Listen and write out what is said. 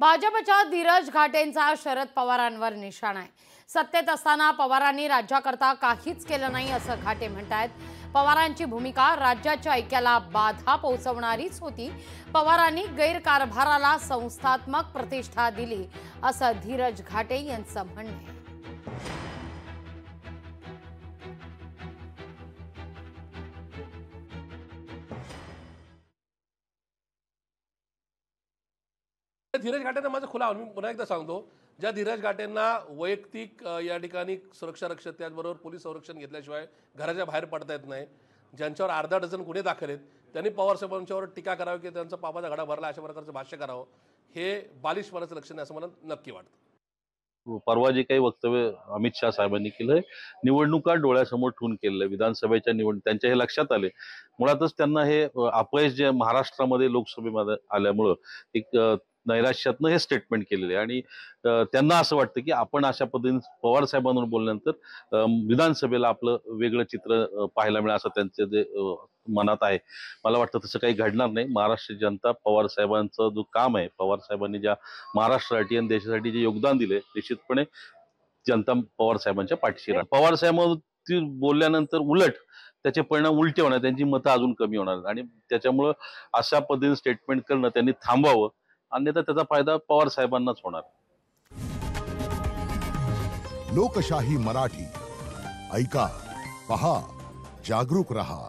भाजपच्या धीरज घाटेंचा शरद पवारांवर निशाणा आहे। सत्तेत असताना पवारांनी राज्याकरता काहीच केलं नाही असं घाटे म्हणतात। पवारांची भूमिका राज्याच्या ऐक्याला बाधा पोहोचवणारीच होती। पवारांनी गैरकारभाराला संस्थात्मक प्रतिष्ठा दिली असं धीरज घाटे यांचं म्हणणं आहे। धीरज घाटेंना माझा खुला मी पुन्हा एकदा सांगतो, ज्या धीरज घाटेंना वैयक्तिक या ठिकाणी सुरक्षा रक्षक त्याचबरोबर पोलीस संरक्षण घेतल्याशिवाय घराच्या बाहेर पडता येत नाही, ज्यांच्यावर अर्धा डझन गुन्हे दाखल आहेत, त्यांनी पवार साहेबांच्यावर टीका करावी की त्यांचा पापाचा घडा भरला अशा प्रकारचं भाष्य करावं, हे बालिशपणाचं लक्षण आहे असं मला नक्की वाटतं। परवा जे काही वक्तव्य अमित शाह साहेबांनी केलंय, निवडणुका डोळ्यासमोर ठेवून केलंय, विधानसभेच्या त्यांच्या हे लक्षात आले। मुळातच त्यांना हे अपयश जे महाराष्ट्रामध्ये लोकसभेमध्ये आल्यामुळं एक नैराश्यातनं हे स्टेटमेंट केलेले आणि त्यांना असं वाटतं की आपण अशा पद्धतीने पवार साहेबांवर बोलल्यानंतर विधानसभेला आपलं वेगळं चित्र पाहायला मिळेल असं त्यांचं जे मनात आहे। मला वाटतं तसं काही घडणार नाही। महाराष्ट्र जनता पवार साहेबांचं जो काम आहे, पवार साहेबांनी ज्या महाराष्ट्रासाठी आणि देशासाठी जे योगदान दिले, निश्चितपणे जनता पवार साहेबांच्या पाठीशी राहणार। पवार साहेबांवरती बोलल्यानंतर उलट त्याचे परिणाम उलटे होणार, त्यांची मतं अजून कमी होणार आणि त्याच्यामुळं अशा पद्धतीने स्टेटमेंट करणं त्यांनी थांबवावं, अन्यथा त्याचा फायदा पवार साहेबांनाच होणार। लोकशाही मराठी ऐका, पहा, जागरूक रहा।